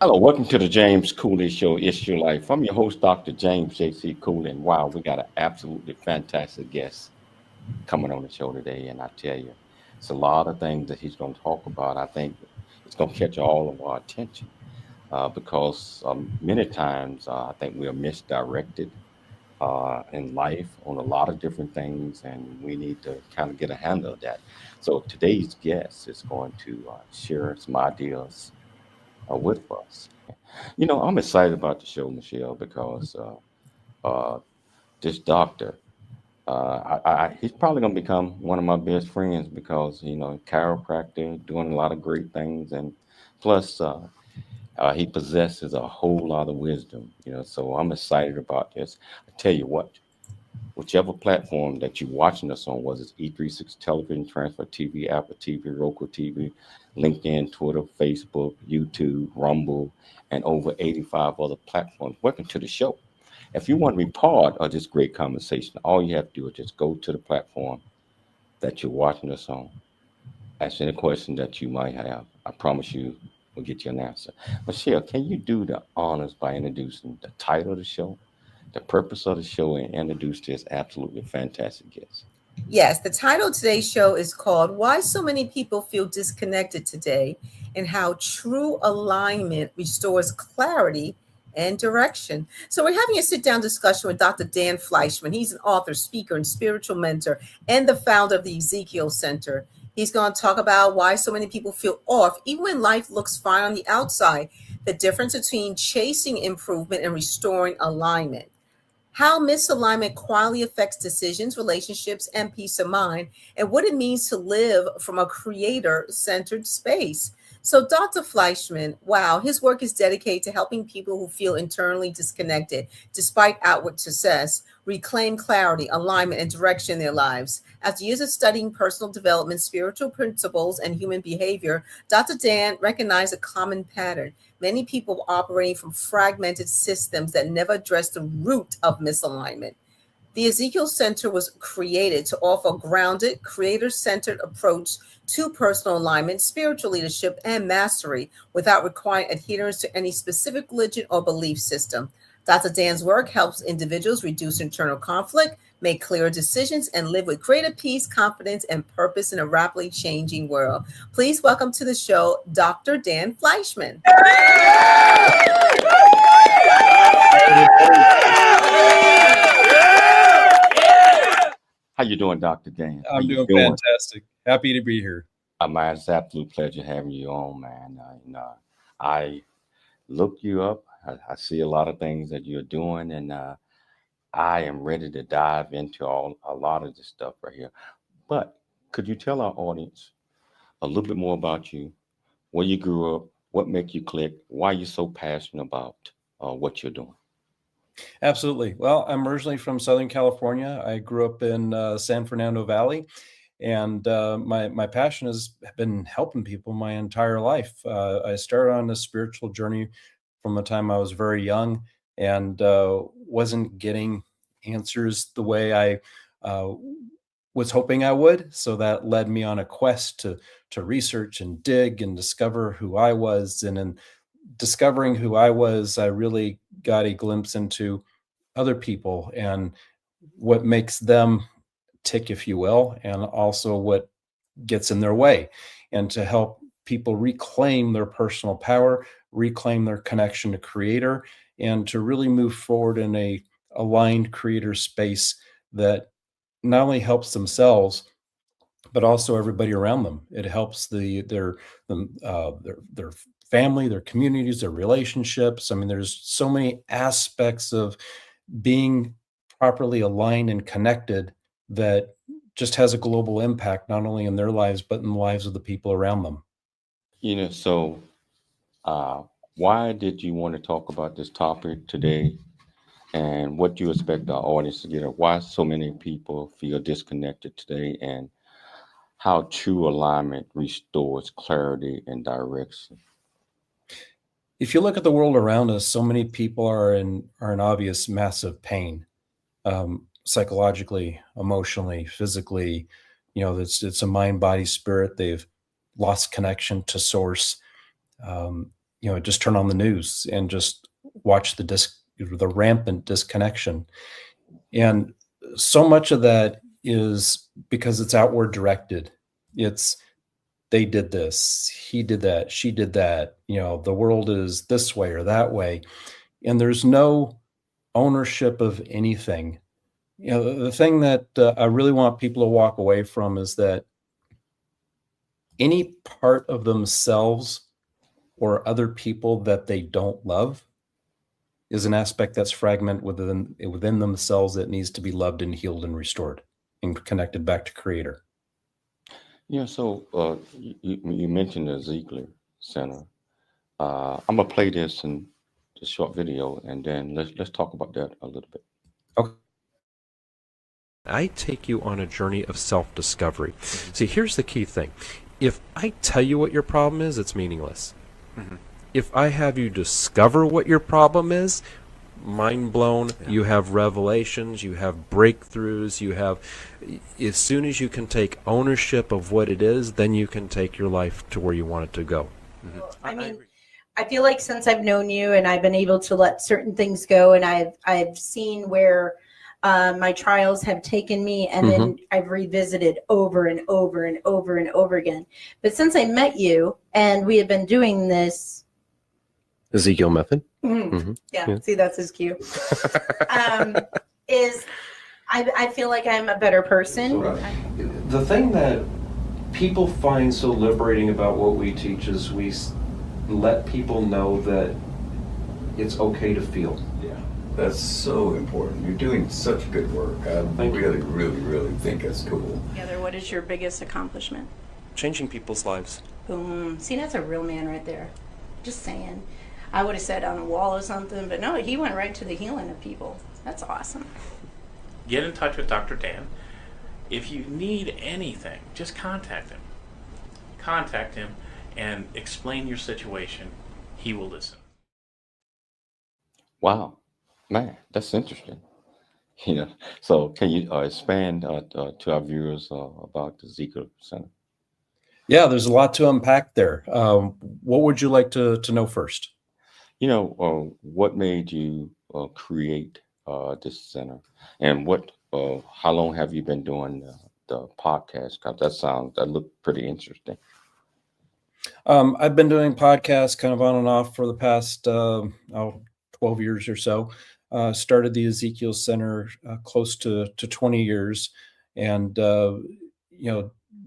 Hello, welcome to the James Cooley Show, It's Your Life. I'm your host, Dr. James J.C. Cooley, and wow, we got an absolutely fantastic guest coming on the show today, and I tell you, it's a lot of things that he's going to talk about. I think it's going to catch all of our attention because many times I think we are misdirected in life on a lot of different things, and we need to kind of get a handle of that. So today's guest is going to share some ideas with us. I'm excited about the show, Michelle, because uh, this doctor, he's probably going to become one of my best friends because, chiropractor, doing a lot of great things. And plus, he possesses a whole lot of wisdom, so I'm excited about this. I tell you what, whichever platform that you're watching us on, was it E36 Television, Transfer TV, Apple TV, Roku TV, LinkedIn, Twitter, Facebook, YouTube, Rumble, and over 85 other platforms. Welcome to the show. If you want to be part of this great conversation, all you have to do is just go to the platform that you're watching us on. Ask any question that you might have. I promise you we'll get you an answer. Michelle, can you do the honors by introducing the title of the show, the purpose of the show, and introduce this absolutely fantastic guest? Yes, the title of today's show is called Why So Many People Feel Disconnected Today and How True Alignment Restores Clarity and Direction. So, we're having a sit down discussion with Dr. Dan Fleischman. He's an author, speaker, and spiritual mentor, and the founder of the Ezekiel Center. He's going to talk about why so many people feel off, even when life looks fine on the outside, the difference between chasing improvement and restoring alignment, how misalignment quietly affects decisions, relationships, and peace of mind, and what it means to live from a creator centered space. So, Dr. Fleischman, wow, his work is dedicated to helping people who feel internally disconnected despite outward success reclaim clarity, alignment, and direction in their lives. After years of studying personal development, spiritual principles, and human behavior, Dr. Dan recognized a common pattern. Many people operating from fragmented systems that never address the root of misalignment. The Ezekiel Center was created to offer a grounded, creator centered approach to personal alignment, spiritual leadership, and mastery without requiring adherence to any specific religion or belief system. Dr. Dan's work helps individuals reduce internal conflict, make clearer decisions, and live with greater peace, confidence, and purpose in a rapidly changing world. Please welcome to the show, Dr. Dan Fleischman. How you doing, Dr. Dan? How I'm you doing doing? fantastic. Happy to be here. Man, it's an absolute pleasure having you on, man. I look you up. I see a lot of things that you're doing, and I am ready to dive into a lot of this stuff right here. But could you tell our audience a little bit more about you, where you grew up, what made you click, why you're so passionate about what you're doing? Absolutely. Well, I'm originally from Southern California. I grew up in San Fernando Valley, and my passion has been helping people my entire life. I started on a spiritual journey from the time I was very young, and wasn't getting answers the way I uh, was hoping I would. So that led me on a quest to research and dig and discover who I was. And in discovering who I was, I really got a glimpse into other people and what makes them tick, if you will, and also what gets in their way, and to help people reclaim their personal power, reclaim their connection to creator, and to really move forward in a aligned creator space that not only helps themselves but also everybody around them. It helps their family, their communities, their relationships. I mean, there's so many aspects of being properly aligned and connected that just has a global impact, not only in their lives, but in the lives of the people around them. So uh, why did you want to talk about this topic today, and what do you expect our audience to get? Or why so many people feel disconnected today, and how true alignment restores clarity and direction? If you look at the world around us, so many people are in obvious massive pain, psychologically, emotionally, physically. It's a mind, body, spirit. They've lost connection to source. just turn on the news and just watch the rampant disconnection. And so much of that is because it's outward directed. It's they did this, he did that, she did that, the world is this way or that way. And there's no ownership of anything. The thing that I really want people to walk away from is that any part of themselves or other people that they don't love is an aspect that's fragmented within themselves that needs to be loved and healed and restored and connected back to Creator. Yeah, so you mentioned the Ezekiel Center. I'm gonna play this in this short video, and then let's talk about that a little bit. Okay. I take you on a journey of self-discovery. See, here's the key thing. If I tell you what your problem is, it's meaningless. If I have you discover what your problem is, mind blown, you have revelations, you have breakthroughs, you have, as soon as you can take ownership of what it is, then you can take your life to where you want it to go. I mean, I feel like since I've known you and I've been able to let certain things go, and I've seen where my trials have taken me, and then I've revisited over and over and over and over again. But since I met you and we have been doing this Ezekiel method. Yeah, see, that's his cue. Is I feel like I'm a better person. The thing that people find so liberating about what we teach is we let people know that it's okay to feel. Yeah, that's so important. You're doing such good work. I really think it's cool. Heather, what is your biggest accomplishment? Changing people's lives. Boom. See, that's a real man right there. Just saying. I would have said on a wall or something, but no, he went right to the healing of people. That's awesome. Get in touch with Dr. Dan. If you need anything, just contact him. Contact him and explain your situation. He will listen. Wow, man, that's interesting. So can you expand to our viewers about the Ezekiel Center? Yeah, there's a lot to unpack there. What would you like to know first? What made you create this center, and how long have you been doing the podcast? Because that looked pretty interesting. I've been doing podcasts kind of on and off for the past 12 years or so. Started the Ezekiel Center close to 20 years, and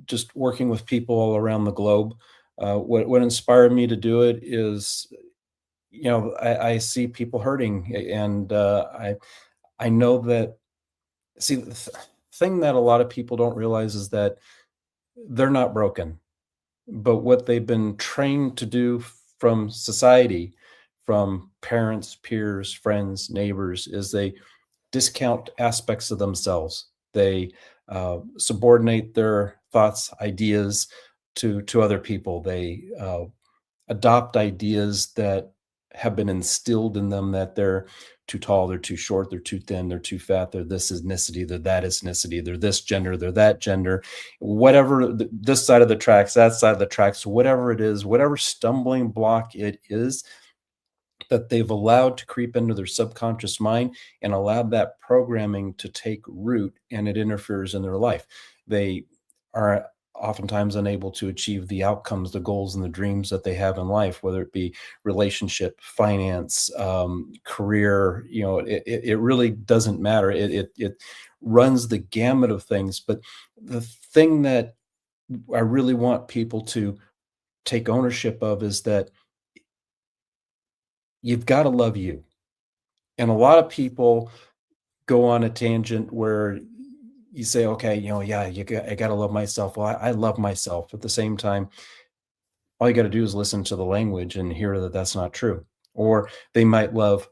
just working with people all around the globe. What inspired me to do it is, I see people hurting, and I know that. See, the thing that a lot of people don't realize is that they're not broken, but what they've been trained to do from society, from parents, peers, friends, neighbors, is they discount aspects of themselves. They subordinate their thoughts, ideas to other people. They adopt ideas that have been instilled in them, that they're too tall, they're too short, they're too thin, they're too fat, they're this ethnicity, they're that ethnicity, they're this gender, they're that gender, whatever, this side of the tracks, that side of the tracks, whatever it is, whatever stumbling block it is that they've allowed to creep into their subconscious mind and allowed that programming to take root, and it interferes in their life. They are oftentimes unable to achieve the outcomes, the goals, and the dreams that they have in life, whether it be relationship, finance, career. It really doesn't matter. It runs the gamut of things. But the thing that I really want people to take ownership of is that you've got to love you. And a lot of people go on a tangent where you say, okay, I got to love myself. Well, I love myself. At the same time, all you got to do is listen to the language and hear that that's not true. Or they might love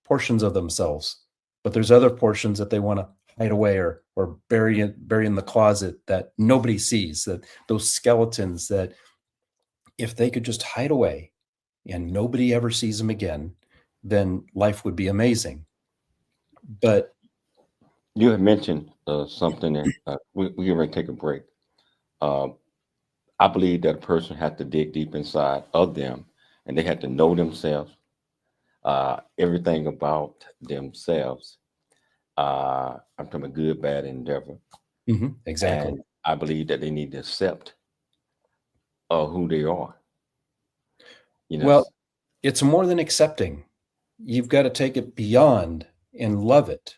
portions of themselves, but there's other portions that they want to hide away or bury in the closet that nobody sees, that those skeletons that if they could just hide away and nobody ever sees them again, then life would be amazing. But you had mentioned something, and we're going to take a break. I believe that a person has to dig deep inside of them and they had to know themselves, everything about themselves. I'm talking about good, bad, endeavor. Exactly. And I believe that they need to accept who they are. You know, Well, it's more than accepting. You've got to take it beyond and love it.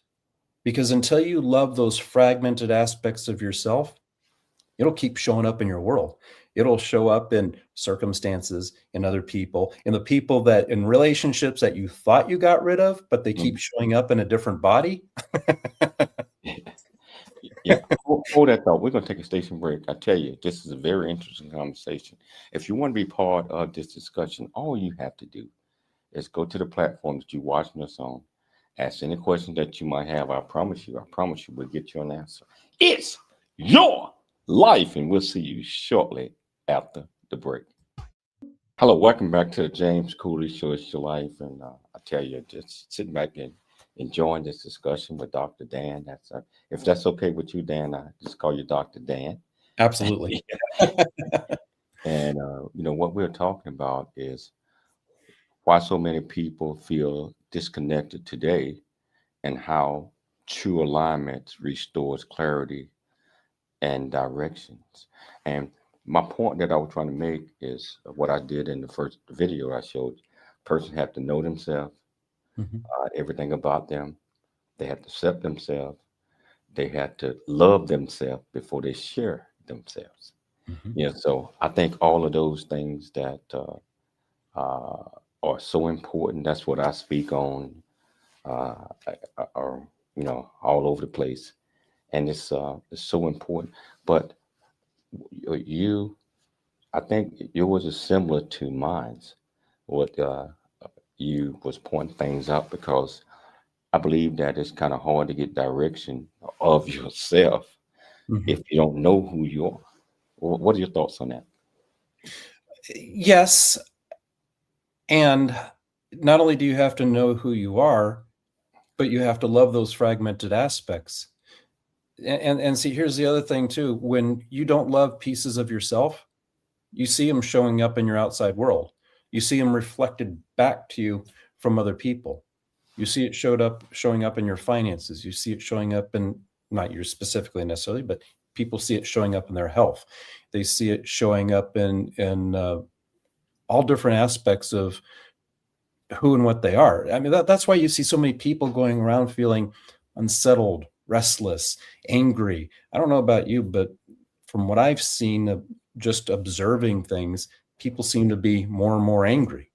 Because until you love those fragmented aspects of yourself, it'll keep showing up in your world. It'll show up in circumstances, in other people, in the people that in relationships that you thought you got rid of, but they keep showing up in a different body. yeah. Hold that thought. We're going to take a station break. I tell you, this is a very interesting conversation. If you want to be part of this discussion, all you have to do is go to the platform that you're watching us on. Ask any question that you might have. I promise you, we'll get you an answer. It's your life, and we'll see you shortly after the break. Hello, welcome back to the James Cooley Show. It's your life, and I tell you, just sitting back and enjoying this discussion with Dr. Dan. That's if that's okay with you, Dan, I just call you Dr. Dan. Absolutely. And what we're talking about is why so many people feel disconnected today, and how true alignment restores clarity and directions. And my point that I was trying to make is what I did in the first video I showed. Person have to know themselves, everything about them. They have to accept themselves. They have to love themselves before they share themselves. So I think all of those things that are so important. That's what I speak on, are all over the place, and it's so important. But I think yours is similar to mine's. What you was pointing things out, because I believe that it's kind of hard to get direction of yourself if you don't know who you are. What are your thoughts on that? Yes. And not only do you have to know who you are, but you have to love those fragmented aspects. And see, here's the other thing too. When you don't love pieces of yourself, you see them showing up in your outside world. You see them reflected back to you from other people. You see it showing up in your finances. You see it showing up in, not you specifically necessarily, but people see it showing up in their health. They see it showing up in all different aspects of who and what they are. I mean, that's why you see so many people going around feeling unsettled, restless, angry. I don't know about you, but from what I've seen of just observing things, people seem to be more and more angry.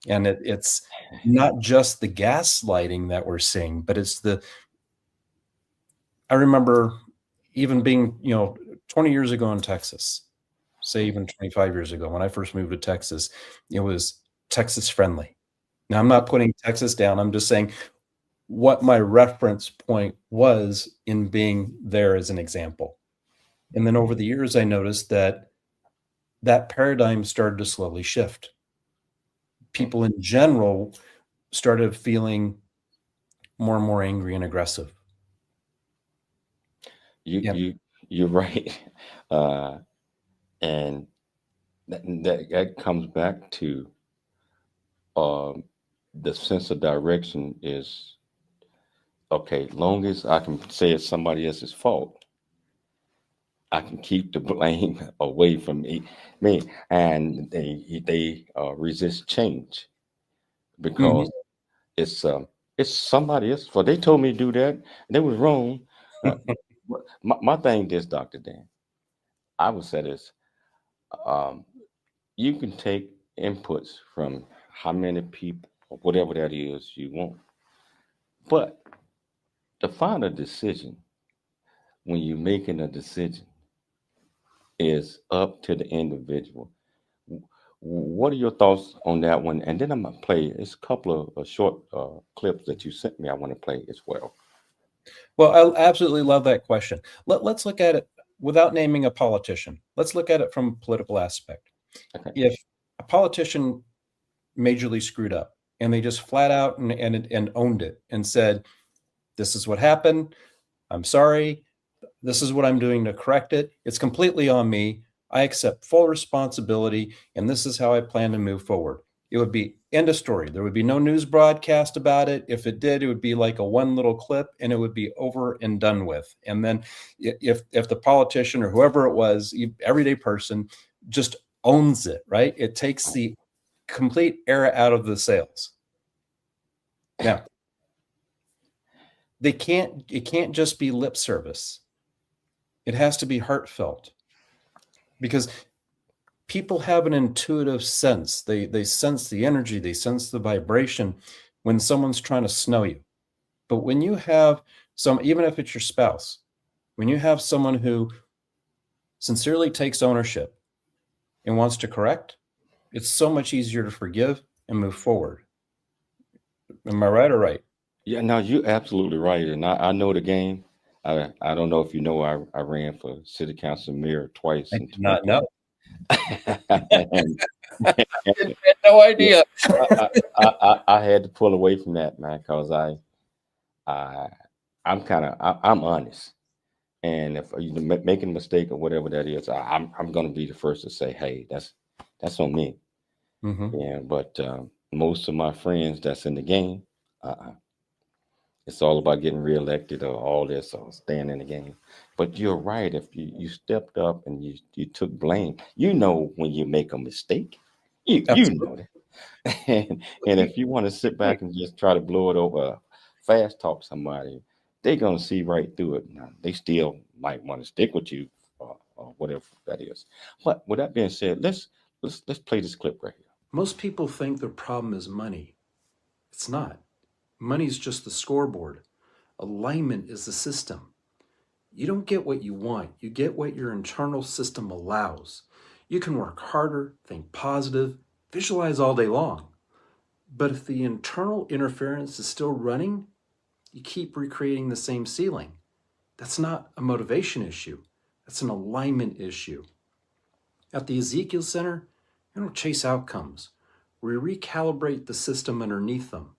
And it's not just the gaslighting that we're seeing, but it's I remember even being, 20 years ago in Texas, say even 25 years ago, when I first moved to Texas, it was Texas friendly. Now, I'm not putting Texas down. I'm just saying what my reference point was in being there as an example. And then over the years, I noticed that paradigm started to slowly shift. People in general started feeling more and more angry and aggressive. You're right. And that comes back to the sense of direction is, okay, long as I can say it's somebody else's fault, I can keep the blame away from me, and they resist change, because it's somebody else. For they told me to do that, and they was wrong. My thing is, Dr. Dan, I would say this: you can take inputs from how many people, or whatever that is you want, but the final decision, when you're making a decision, is up to the individual. What are your thoughts on that one? And then I'm gonna play. It's a couple of short clips that you sent me. I want to play as well. Well, I absolutely love that question. Let's look at it without naming a politician. Let's look at it from a political aspect. Okay. If a politician majorly screwed up and they just flat out and owned it and said, this is what happened, I'm sorry, this is what I'm doing to correct it, it's completely on me, I accept full responsibility, and this is how I plan to move forward. It would be end of story. There would be no news broadcast about it. If it did, it would be like a one little clip, and it would be over and done with. And then if the politician or whoever it was, everyday person, just owns it, right? It takes the complete air out of the sails. Now, it can't just be lip service. It has to be heartfelt, because people have an intuitive sense. They sense the energy, they sense the vibration when someone's trying to snow you. But when you have even if it's your spouse, when you have someone who sincerely takes ownership and wants to correct, it's so much easier to forgive and move forward. Am I right or right? Yeah, no, you're absolutely right. And I know the game. I don't know if you know, I ran for city council mayor twice. I did not know. And I had no idea. I had to pull away from that, man, because I'm honest. And if you making a mistake or whatever that is, I'm gonna be the first to say, hey, that's on me. Mm-hmm. Yeah, but most of my friends that's in the game, it's all about getting reelected or all this or staying in the game. But you're right. If you stepped up and you took blame, you know when you make a mistake, you know that. And if you want to sit back and just try to blow it over, fast talk somebody, they're gonna see right through it. Now, they still might want to stick with you or whatever that is. But with that being said, let's play this clip right here. Most people think their problem is money. It's not. Money's just the scoreboard. Alignment is the system. You don't get what you want. You get what your internal system allows. You can work harder, think positive, visualize all day long. But if the internal interference is still running, you keep recreating the same ceiling. That's not a motivation issue. That's an alignment issue. At the Ezekiel Center, we don't chase outcomes. We recalibrate the system underneath them.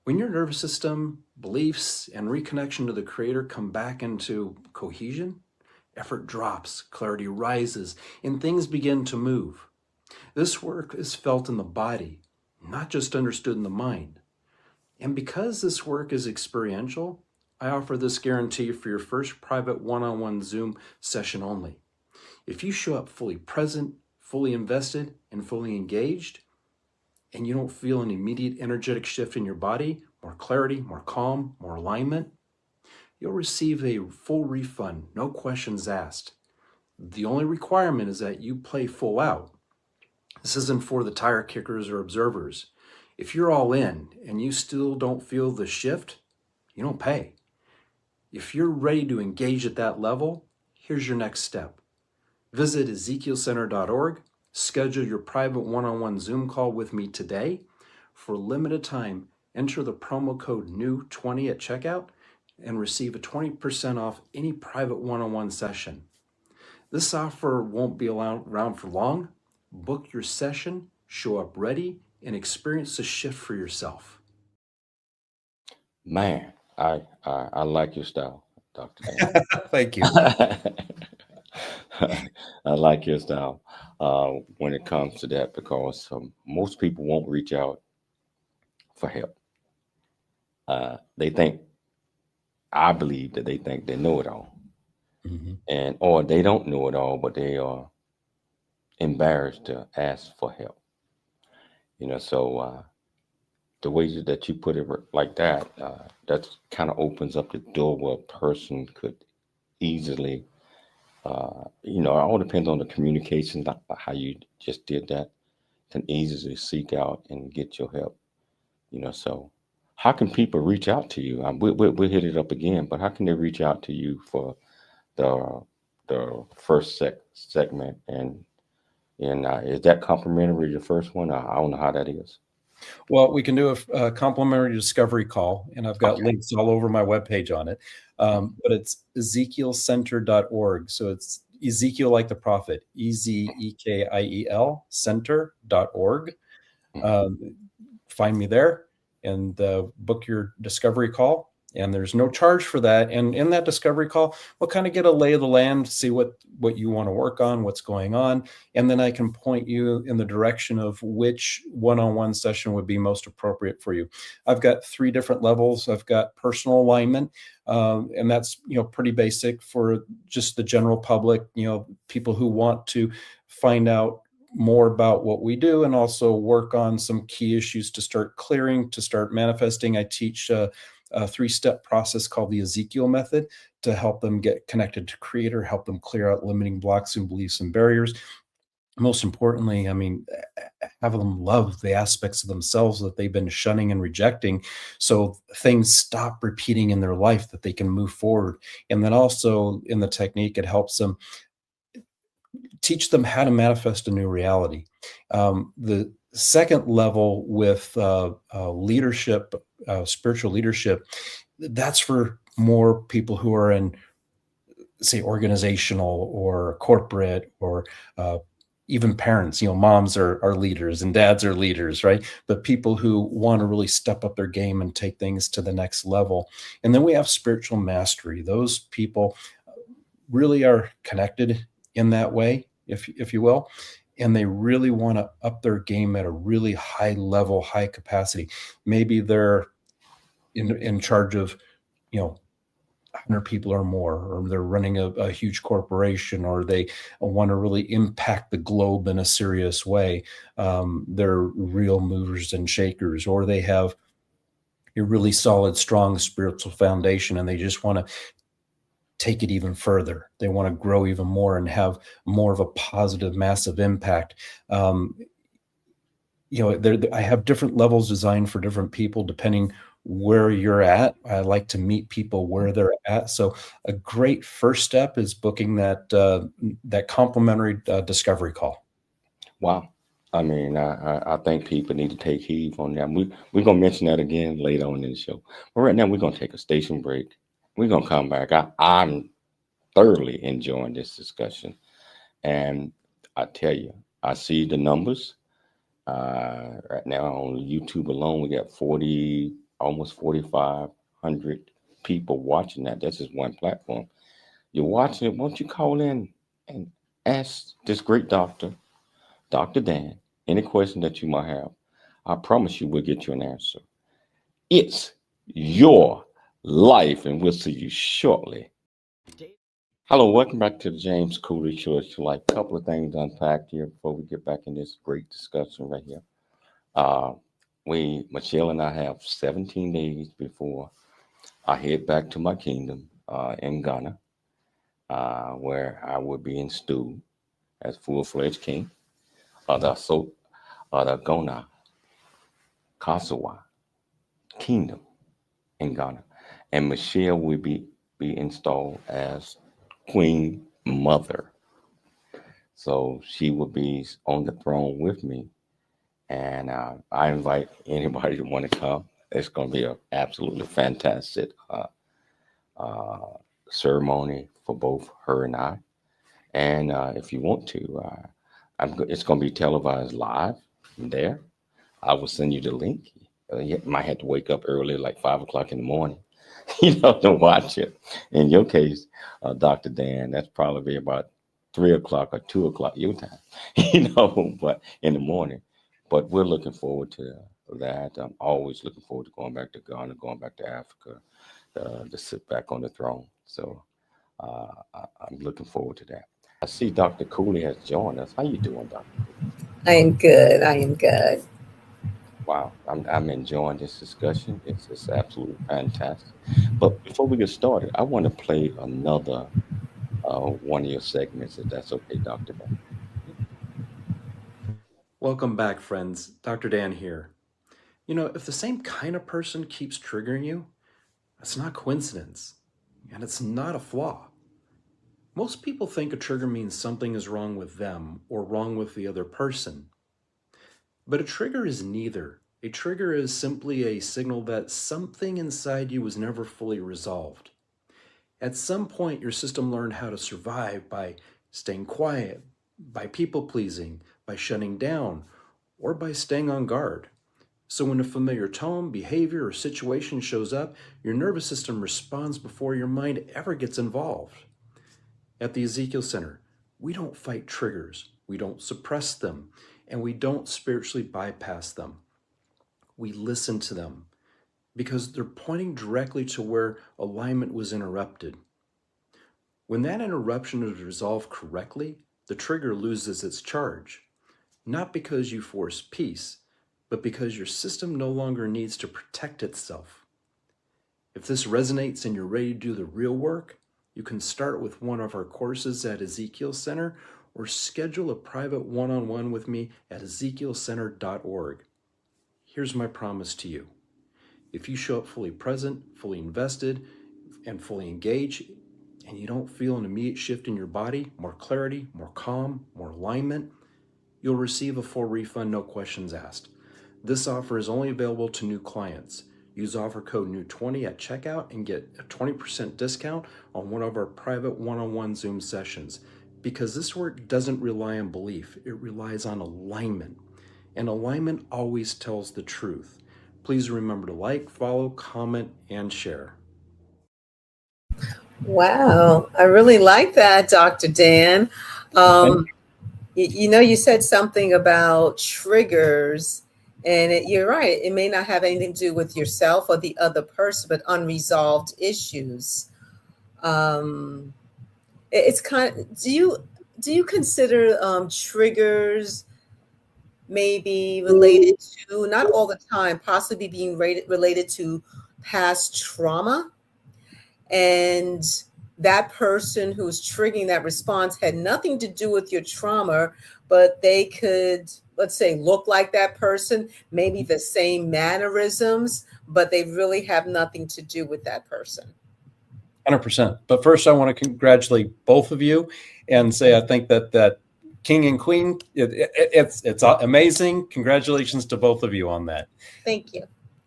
When your nervous system, beliefs, and reconnection to the Creator come back into cohesion, effort drops, clarity rises, and things begin to move. This work is felt in the body, not just understood in the mind. And because this work is experiential, I offer this guarantee for your first private one-on-one Zoom session only. If you show up fully present, fully invested, and fully engaged, and you don't feel an immediate energetic shift in your body, more clarity, more calm, more alignment, you'll receive a full refund, no questions asked. The only requirement is that you play full out. This isn't for the tire kickers or observers. If you're all in and you still don't feel the shift, you don't pay. If you're ready to engage at that level, here's your next step. Visit ezekielcenter.org. Schedule your private one-on-one Zoom call with me today. For a limited time, enter the promo code NEW20 at checkout and receive a 20% off any private one-on-one session. This offer won't be around for long. Book your session, show up ready, and experience the shift for yourself. Man, I like your style, Dr. Dan. Thank you. I like your style when it comes to that, because most people won't reach out for help. I believe that they think they know it all, Mm-hmm. or they don't know it all, but they are embarrassed to ask for help. So the way that you put it like that, that kind of opens up the door where a person could easily, it all depends on the communication, how you just did that, can easily seek out and get your help. So how can people reach out to you? We'll hit it up again, but how can they reach out to you for the first segment? And is that complimentary, the first one? I don't know how that is. Well, we can do a complimentary discovery call, and I've got links all over my webpage on it. But it's ezekielcenter.org. So it's Ezekiel like the prophet, Ezekiel center.org. Find me there and book your discovery call. And there's no charge for that. And in that discovery call, we'll kind of get a lay of the land, see what you want to work on, what's going on. And then I can point you in the direction of which one-on-one session would be most appropriate for you. I've got 3 different levels. I've got personal alignment, and that's, pretty basic for just the general public, people who want to find out more about what we do and also work on some key issues to start clearing, to start manifesting. I teach a 3-step process called the Ezekiel method to help them get connected to Creator, help them clear out limiting blocks and beliefs and barriers. Most importantly, have them love the aspects of themselves that they've been shunning and rejecting, so things stop repeating in their life, that they can move forward. And then also in the technique, it helps them teach them how to manifest a new reality. The second level with leadership, spiritual leadership, that's for more people who are in, say, organizational or corporate, or even parents. Moms are leaders and dads are leaders, right? But people who want to really step up their game and take things to the next level. And then we have spiritual mastery. Those people really are connected in that way, if you will, and they really want to up their game at a really high level, high capacity. Maybe they're in charge of 100 people or more, or they're running a huge corporation, or they want to really impact the globe in a serious way. They're real movers and shakers, or they have a really solid, strong spiritual foundation, and they just want to take it even further. They want to grow even more and have more of a positive, massive impact. I have different levels designed for different people depending where you're at. I like to meet people where they're at. So a great first step is booking that complimentary discovery call. Wow. I think people need to take heed on that. We're going to mention that again later on in the show. But right now, we're going to take a station break. We're going to come back. I'm thoroughly enjoying this discussion. And I tell you, I see the numbers. Right now on YouTube alone, we got almost 4,500 people watching that. That's just one platform. You're watching it. Won't you call in and ask this great doctor, Dr. Dan, any question that you might have? I promise you we'll get you an answer. It's your life, and we'll see you shortly. Hello, welcome back to the James Cooley Show. It's like a couple of things unpacked here before we get back in this great discussion right here. Michelle and I have 17 days before I head back to my kingdom in Ghana, where I will be installed as full-fledged king of the Ghana Kasawa kingdom in Ghana. And Michelle will be installed as Queen Mother. So she will be on the throne with me. And I invite anybody to want to come. It's going to be an absolutely fantastic ceremony for both her and I. And if you want to, it's going to be televised live from there. I will send you the link. You might have to wake up early, like 5 o'clock in the morning, to watch it. In your case, Dr. Dan, that's probably about 3 o'clock or 2 o'clock your time, but in the morning. But we're looking forward to that. I'm always looking forward to going back to Ghana, going back to Africa, to sit back on the throne. So I'm looking forward to that. I see Dr. Cooley has joined us. How you doing, Dr. Cooley? I am good. Wow, I'm enjoying this discussion. It's absolutely fantastic. But before we get started, I want to play another one of your segments, if that's okay, Dr. Dan. Welcome back, friends. Dr. Dan here. If the same kind of person keeps triggering you, it's not coincidence, and it's not a flaw. Most people think a trigger means something is wrong with them or wrong with the other person. But a trigger is neither. A trigger is simply a signal that something inside you was never fully resolved. At some point, your system learned how to survive by staying quiet, by people-pleasing, by shutting down, or by staying on guard. So when a familiar tone, behavior, or situation shows up, your nervous system responds before your mind ever gets involved. At the Ezekiel Center, we don't fight triggers, we don't suppress them, and we don't spiritually bypass them. We listen to them because they're pointing directly to where alignment was interrupted. When that interruption is resolved correctly, the trigger loses its charge, not because you force peace, but because your system no longer needs to protect itself. If this resonates and you're ready to do the real work, you can start with one of our courses at Ezekiel Center or schedule a private one-on-one with me at ezekielcenter.org. Here's my promise to you. If you show up fully present, fully invested, and fully engaged, and you don't feel an immediate shift in your body, more clarity, more calm, more alignment, you'll receive a full refund, no questions asked. This offer is only available to new clients. Use offer code NEW20 at checkout and get a 20% discount on one of our private one-on-one Zoom sessions. Because this work doesn't rely on belief, it relies on alignment. And alignment always tells the truth. Please remember to like, follow, comment, and share. Wow, I really like that, Dr. Dan. You said something about triggers, and you're right. It may not have anything to do with yourself or the other person, but unresolved issues. It's kind of, do you consider triggers maybe related to, not all the time, possibly being related to past trauma? And that person who's triggering that response had nothing to do with your trauma, but they could, let's say, look like that person, maybe the same mannerisms, but they really have nothing to do with that person. 100%. But first, I want to congratulate both of you and say I think that king and queen, it's amazing. Congratulations to both of you on that. Thank you.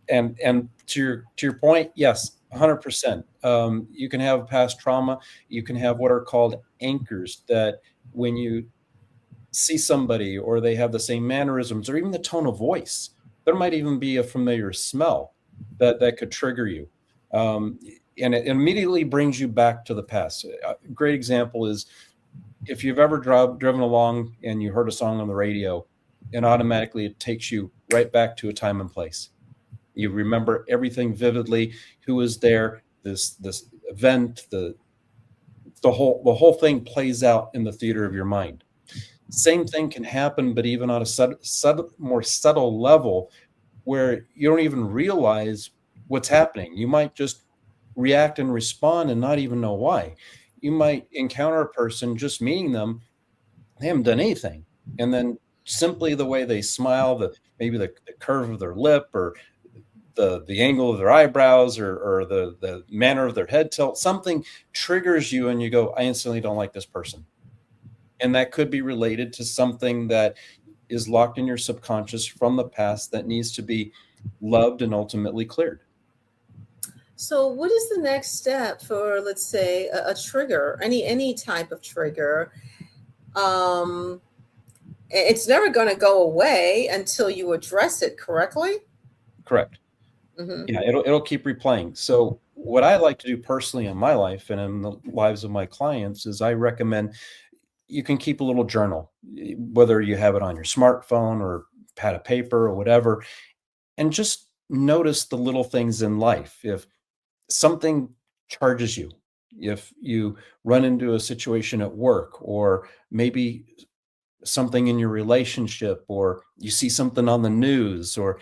And to your point, yes, 100%. You can have past trauma. You can have what are called anchors, that when you see somebody or they have the same mannerisms or even the tone of voice, there might even be a familiar smell that could trigger you. And it immediately brings you back to the past. A great example is if you've ever driven along and you heard a song on the radio, and automatically it takes you right back to a time and place. You remember everything vividly, who was there, this event, the whole thing plays out in the theater of your mind. Same thing can happen, but even on a more subtle level, where you don't even realize what's happening. You might just react and respond and not even know why. You might encounter a person, just meeting them, they haven't done anything, and then simply the way they smile, maybe the curve of their lip, or the angle of their eyebrows, or the manner of their head tilt, something triggers you and you go, I instantly don't like this person. And that could be related to something that is locked in your subconscious from the past that needs to be loved and ultimately cleared. So what is the next step for, let's say, a trigger, any type of trigger? It's never going to go away until you address it correctly? Correct. Mm-hmm. Yeah, it'll keep replaying. So what I like to do personally in my life and in the lives of my clients is I recommend you can keep a little journal, whether you have it on your smartphone or pad of paper or whatever, and just notice the little things in life. If something charges you, if you run into a situation at work, or maybe something in your relationship, or you see something on the news, or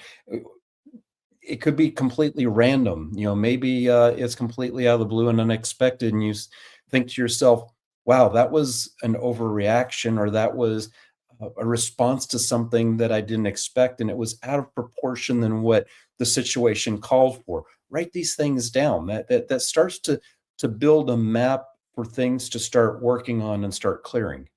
it could be completely random. Maybe it's completely out of the blue and unexpected, and you think to yourself, wow, that was an overreaction, or that was a response to something that I didn't expect, and it was out of proportion than what the situation called for. Write these things down. That starts to build a map for things to start working on and start clearing.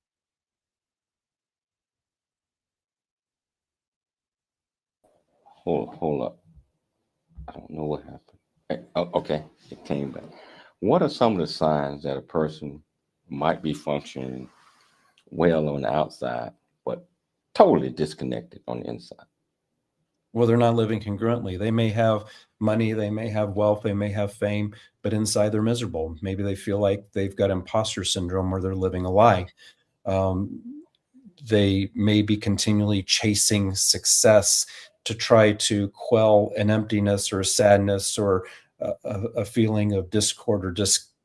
Hold up. I don't know what happened. Okay, it came back. What are some of the signs that a person might be functioning well on the outside, but totally disconnected on the inside? Well, they're not living congruently. They may have money, they may have wealth, they may have fame, but inside they're miserable. Maybe they feel like they've got imposter syndrome or they're living a lie. Um, they may be continually chasing success to try to quell an emptiness or a sadness or a feeling of discord or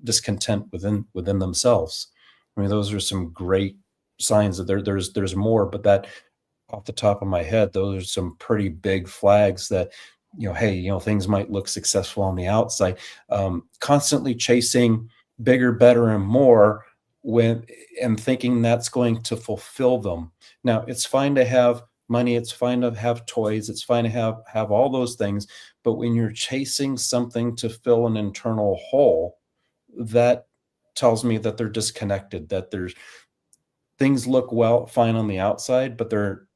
discontent within themselves. I mean, those are some great signs that there's more, but that off the top of my head, those are some pretty big flags that, hey, things might look successful on the outside. Constantly chasing bigger, better, and more and thinking that's going to fulfill them. Now, it's fine to have money, it's fine to have toys, it's fine to have all those things, but when you're chasing something to fill an internal hole, that tells me that they're disconnected, that there's things look fine on the outside, but they're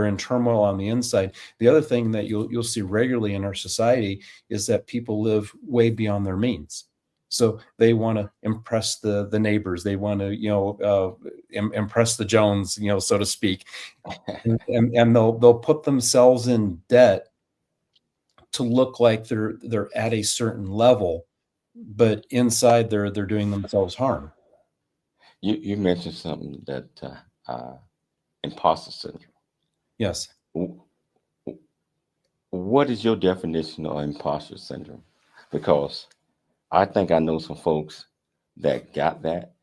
in turmoil on the inside. The other thing that you'll see regularly in our society is that people live way beyond their means. So they want to impress the neighbors. They want to impress the Jones, so to speak, and they'll put themselves in debt to look like they're at a certain level, but inside they're doing themselves harm. You mentioned something that imposter syndrome. Yes. What is your definition of imposter syndrome? Because I think I know some folks that got that,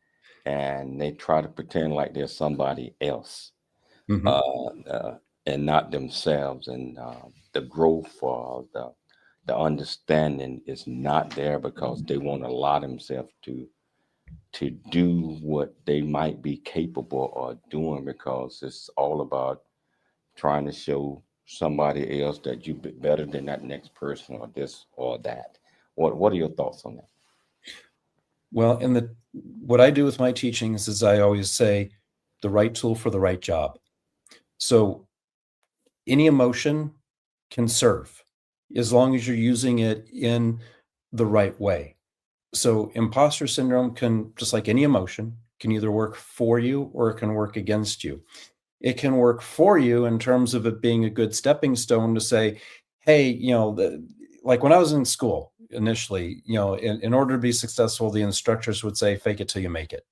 and they try to pretend like they're somebody else, and not themselves. And the growth or the understanding is not there because they won't allow themselves to do what they might be capable of doing, because it's all about trying to show somebody else that you're better than that next person or this or that. What are your thoughts on that? Well, what I do with my teachings is I always say the right tool for the right job. So any emotion can serve as long as you're using it in the right way. So imposter syndrome can, just like any emotion, can either work for you or it can work against you. It can work for you in terms of it being a good stepping stone to say, hey, like when I was in school initially, in order to be successful, the instructors would say, fake it till you make it.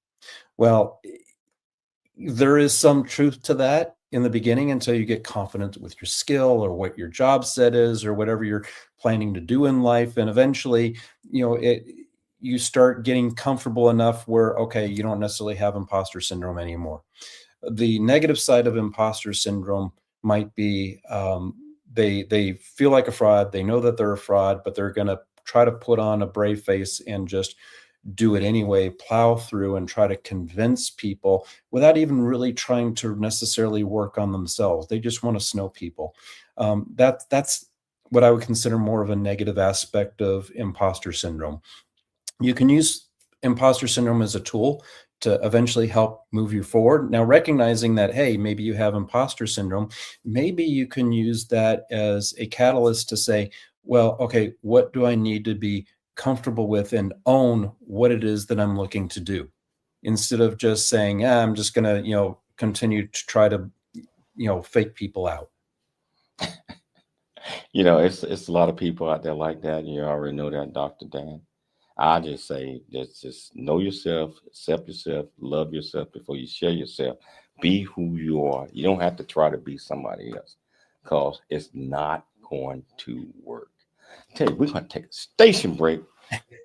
Well, there is some truth to that in the beginning until you get confident with your skill or what your job set is or whatever you're planning to do in life. And eventually, you start getting comfortable enough where, okay, you don't necessarily have imposter syndrome anymore. The negative side of imposter syndrome might be they feel like a fraud. They know that they're a fraud, but they're going to try to put on a brave face and just do it anyway, plow through and try to convince people without even really trying to necessarily work on themselves. They just want to snow people. That's what I would consider more of a negative aspect of imposter syndrome. You can use imposter syndrome as a tool to eventually help move you forward. Now, recognizing that, hey, maybe you have imposter syndrome, maybe you can use that as a catalyst to say, well, okay, what do I need to be comfortable with and own what it is that I'm looking to do, instead of just saying, I'm just going to, continue to try to, fake people out. It's a lot of people out there like that. You already know that, Dr. Dan. I just say just know yourself, accept yourself, love yourself before you share yourself. Be who you are. You don't have to try to be somebody else, because it's not going to work. Tell you, we're going to take a station break,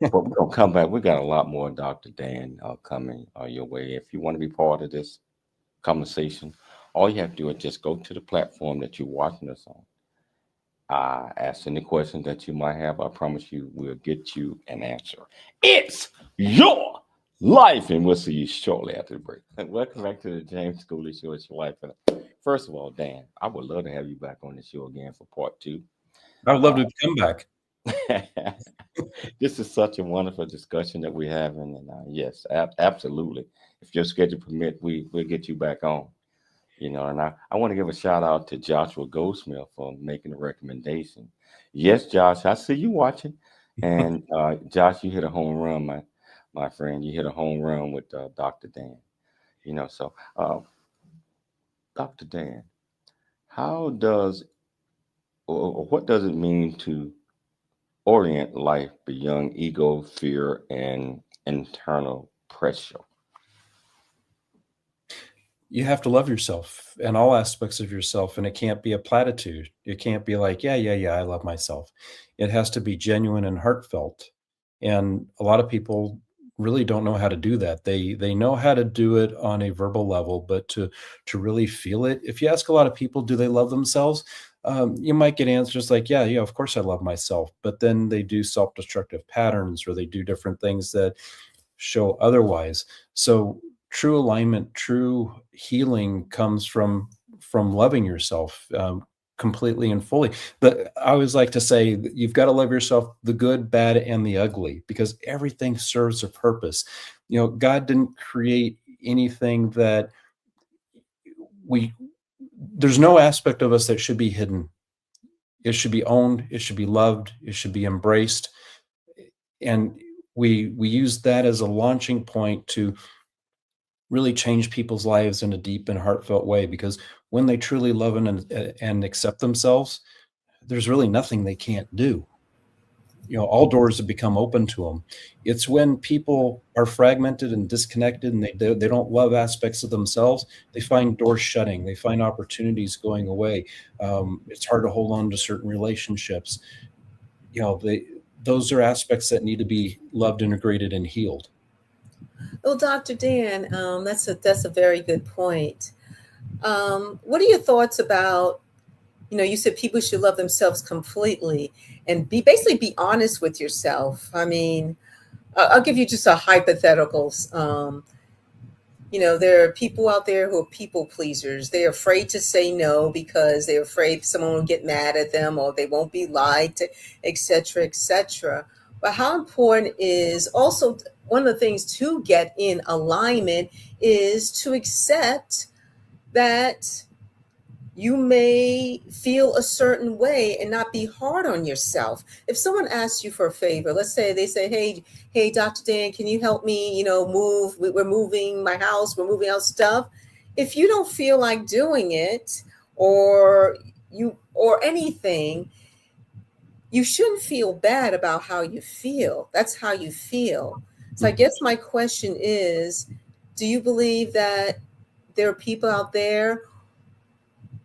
but we're going to come back. We got a lot more, Dr. Dan, coming your way. If you want to be part of this conversation, all you have to do is just go to the platform that you're watching us on. Ask any questions that you might have. I promise you we'll get you an answer. It's your life, and we'll see you shortly after the break. And welcome back to the James Cooley Show. It's your life. First of all, Dan, I would love to have you back on the show again for part 2. I would love to come back. This is such a wonderful discussion that we're having, and yes, absolutely. If your schedule permit, we'll get you back on. And I want to give a shout out to Joshua Goldsmith for making a recommendation. Yes, Josh, I see you watching. And Josh, you hit a home run, my friend. You hit a home run with Dr. Dan. So Dr. Dan, how does or what does it mean to orient life beyond ego, fear, and internal pressure? You have to love yourself and all aspects of yourself, and it can't be a platitude. It can't be like, yeah, yeah, yeah, I love myself. It has to be genuine and heartfelt. And a lot of people really don't know how to do that. They know how to do it on a verbal level, but to really feel it. If you ask a lot of people, do they love themselves? You might get answers like, yeah, yeah, of course I love myself. But then they do self-destructive patterns, or they do different things that show otherwise. So true alignment, true healing comes from loving yourself completely and fully. But I always like to say that you've got to love yourself, the good, bad, and the ugly, because everything serves a purpose. You know, God didn't create anything that we there's no aspect of us that should be hidden. It should be owned, it should be loved, it should be embraced. And we use that as a launching point to really change people's lives in a deep and heartfelt way, because when they truly love and accept themselves, there's really nothing they can't do. You know, all doors have become open to them. It's when people are fragmented and disconnected, and they don't love aspects of themselves, they find doors shutting, they find opportunities going away. It's hard to hold on to certain relationships. You know, those are aspects that need to be loved, integrated, and healed. Well, Dr. Dan, that's a very good point. What are your thoughts about, you said people should love themselves completely and basically be honest with yourself. I mean, I'll give you just a hypothetical. There are people out there who are people pleasers. They're afraid to say no because they're afraid someone will get mad at them or they won't be liked, et cetera, et cetera. But how important is also one of the things to get in alignment is to accept that you may feel a certain way and not be hard on yourself. If someone asks you for a favor, let's say they say, hey, Dr. Dan, can you help me, move? We're moving my house, we're moving our stuff. If you don't feel like doing it or anything, you shouldn't feel bad about how you feel. That's how you feel. So I guess my question is, do you believe that there are people out there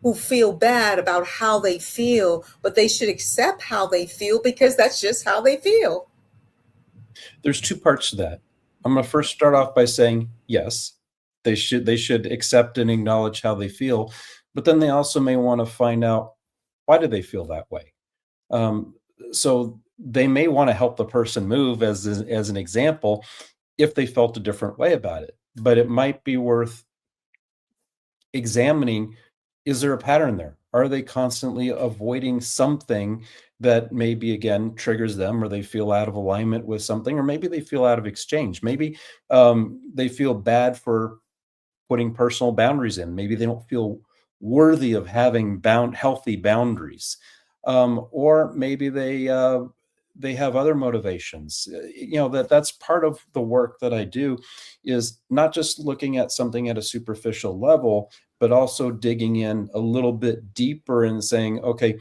who feel bad about how they feel, but they should accept how they feel because that's just how they feel? There's two parts to that. I'm going to first start off by saying, yes, they should accept and acknowledge how they feel, but then they also may want to find out, why do they feel that way? So they may want to help the person move, as an example, if they felt a different way about it. But it might be worth examining, is there a pattern there? Are they constantly avoiding something that maybe, again, triggers them, or they feel out of alignment with something, or maybe they feel out of exchange? Maybe they feel bad for putting personal boundaries in. Maybe they don't feel worthy of having healthy boundaries. Or maybe they have other motivations. That's part of the work that I do, is not just looking at something at a superficial level, but also digging in a little bit deeper and saying, okay,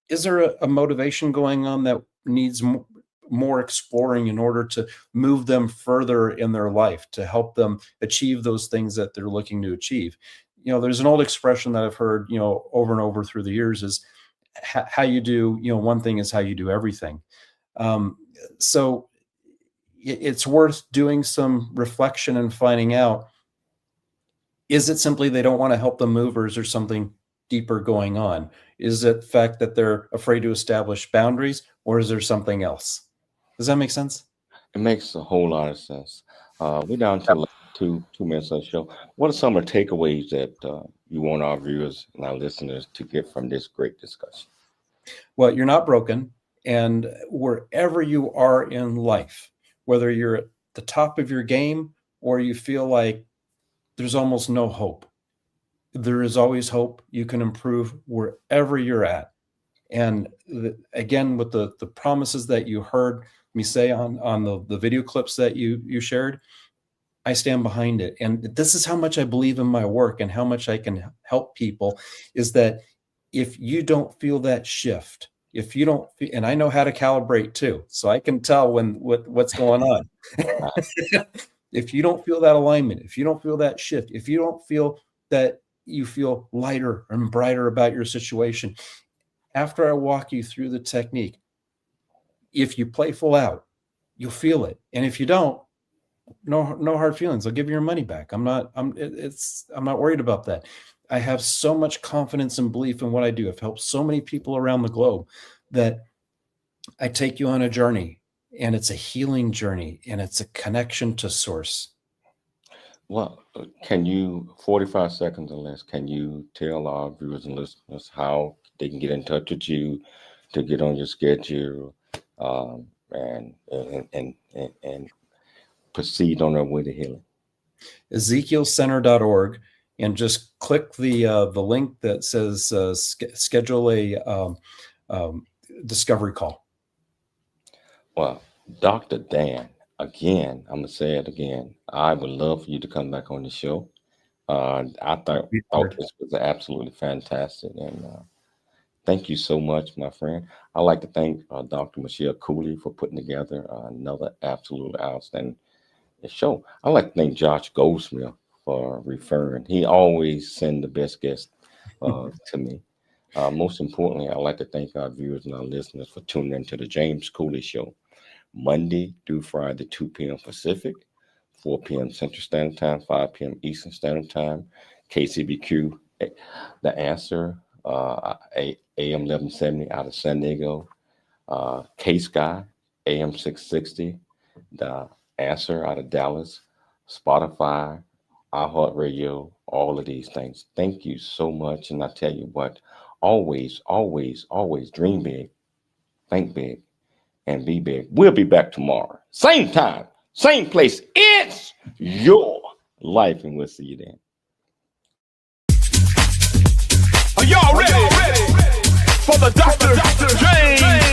is there a motivation going on that needs more exploring in order to move them further in their life, to help them achieve those things that they're looking to achieve? There's an old expression that I've heard, over and over through the years, is how you do, one thing is how you do everything. So it's worth doing some reflection and finding out, is it simply they don't want to help them move, or is there something deeper going on? Is it the fact that they're afraid to establish boundaries, or is there something else? Does that make sense? It makes a whole lot of sense. We're down to like two minutes of the show. What are some of the takeaways that you want our viewers and our listeners to get from this great discussion? Well, you're not broken. And wherever you are in life, whether you're at the top of your game or you feel like there's almost no hope, there is always hope. You can improve wherever you're at. And again, with the promises that you heard me say on the video clips that you shared, I stand behind it. And this is how much I believe in my work and how much I can help people, is that if you don't feel that shift, if you don't, and I know how to calibrate too, so I can tell what's going on. If you don't feel that alignment, if you don't feel that shift, if you don't feel that you feel lighter and brighter about your situation, after I walk you through the technique, if you play full out, you'll feel it. And if you don't, no hard feelings. I'll give you your money back. I'm not worried about that. I have so much confidence and belief in what I do. I've helped so many people around the globe that I take you on a journey, and it's a healing journey, and it's a connection to source. Well, can you, 45 seconds or less, can you tell our viewers and listeners how they can get in touch with you to get on your schedule, and proceed on their way to healing? EzekielCenter.org, and just click the link that says schedule a discovery call. Well, Dr. Dan, again, I'm gonna say it again. I would love for you to come back on the show. I thought this was absolutely fantastic, and thank you so much, my friend. I'd like to thank Dr. Michelle Cooley for putting together another absolutely outstanding show. I'd like to thank Josh Goldsmith for referring. He always send the best guests to me. Most importantly, I'd like to thank our viewers and our listeners for tuning into the James Cooley Show, Monday through Friday, 2 p.m. Pacific, 4 p.m. Central Standard Time, 5 p.m. Eastern Standard Time, KCBQ, The Answer, AM 1170 out of San Diego, K-Sky, AM 660, The Answer out of Dallas, Spotify, iHeartRadio, all of these things. Thank you so much. And I tell you what, always, always, always dream big, think big, and be big. We'll be back tomorrow. Same time, same place. It's your life, and we'll see you then. Are y'all ready for the Dr. James